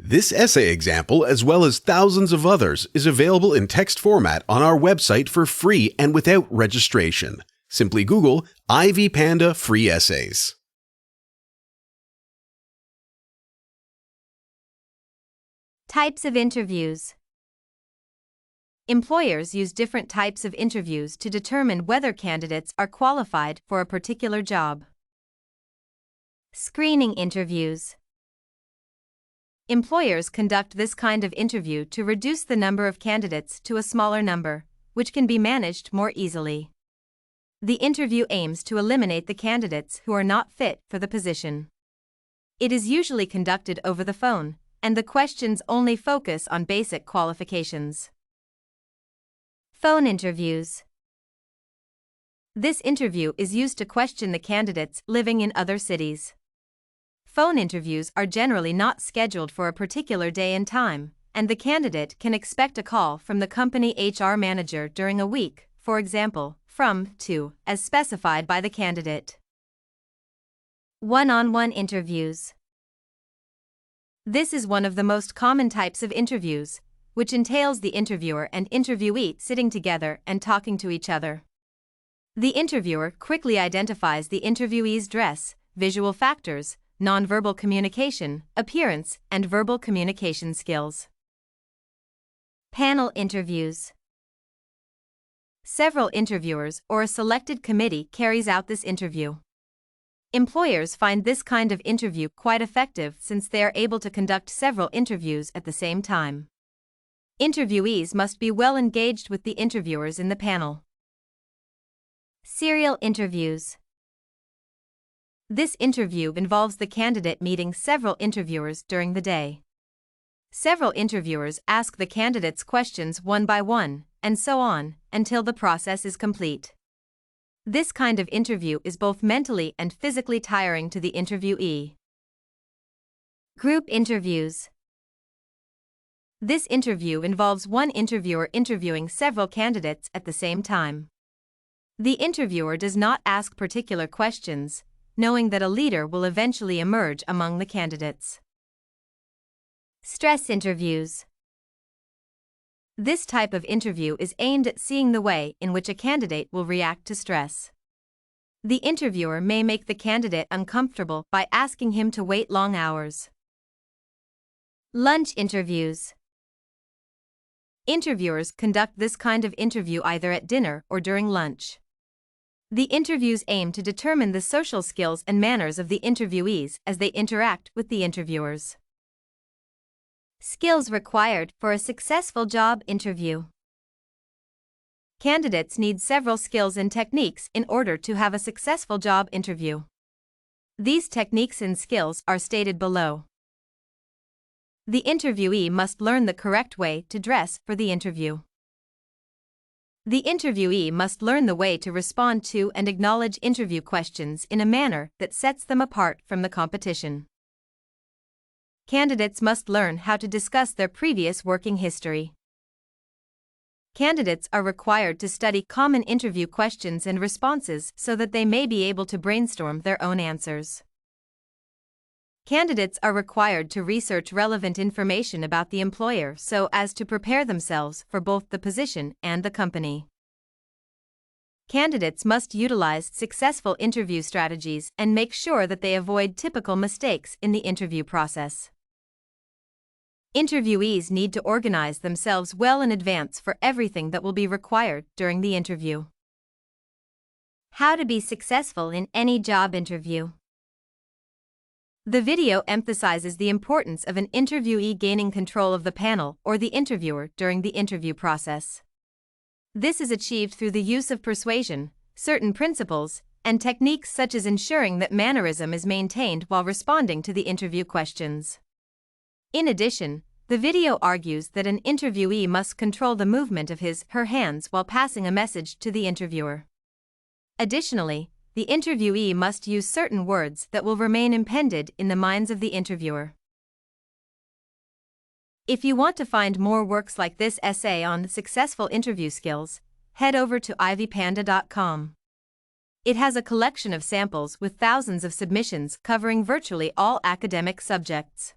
This essay example, as well as thousands of others, is available in text format on our website for free and without registration. Simply Google Ivy Panda Free Essays. Types of interviews. Employers use different types of interviews to determine whether candidates are qualified for a particular job. Screening interviews. Employers conduct this kind of interview to reduce the number of candidates to a smaller number, which can be managed more easily. The interview aims to eliminate the candidates who are not fit for the position. It is usually conducted over the phone, and the questions only focus on basic qualifications. Phone interviews. This interview is used to question the candidates living in other cities. Phone interviews are generally not scheduled for a particular day and time, and the candidate can expect a call from the company HR manager during a week, for example, from 2, as specified by the candidate. One-on-one interviews. This is one of the most common types of interviews, which entails the interviewer and interviewee sitting together and talking to each other. The interviewer quickly identifies the interviewee's dress, visual factors, nonverbal communication, appearance, and verbal communication skills. Panel interviews. Several interviewers or a selected committee carries out this interview. Employers find this kind of interview quite effective since they are able to conduct several interviews at the same time. Interviewees must be well engaged with the interviewers in the panel. Serial interviews. This interview involves the candidate meeting several interviewers during the day. Several interviewers ask the candidates questions one by one, and so on, until the process is complete. This kind of interview is both mentally and physically tiring to the interviewee. Group interviews. This interview involves one interviewer interviewing several candidates at the same time. The interviewer does not ask particular questions, knowing that a leader will eventually emerge among the candidates. Stress interviews. This type of interview is aimed at seeing the way in which a candidate will react to stress. The interviewer may make the candidate uncomfortable by asking him to wait long hours. Lunch interviews. Interviewers conduct this kind of interview either at dinner or during lunch. The interviews aim to determine the social skills and manners of the interviewees as they interact with the interviewers. Skills required for a successful job interview. Candidates need several skills and techniques in order to have a successful job interview. These techniques and skills are stated below. The interviewee must learn the correct way to dress for the interview. The interviewee must learn the way to respond to and acknowledge interview questions in a manner that sets them apart from the competition. Candidates must learn how to discuss their previous working history. Candidates are required to study common interview questions and responses so that they may be able to brainstorm their own answers. Candidates are required to research relevant information about the employer so as to prepare themselves for both the position and the company. Candidates must utilize successful interview strategies and make sure that they avoid typical mistakes in the interview process. Interviewees need to organize themselves well in advance for everything that will be required during the interview. How to be successful in any job interview. The video emphasizes the importance of an interviewee gaining control of the panel or the interviewer during the interview process. This is achieved through the use of persuasion, certain principles, and techniques such as ensuring that mannerism is maintained while responding to the interview questions. In addition, the video argues that an interviewee must control the movement of his/her hands while passing a message to the interviewer. Additionally, the interviewee must use certain words that will remain imprinted in the minds of the interviewer. If you want to find more works like this essay on successful interview skills, head over to ivypanda.com. It has a collection of samples with thousands of submissions covering virtually all academic subjects.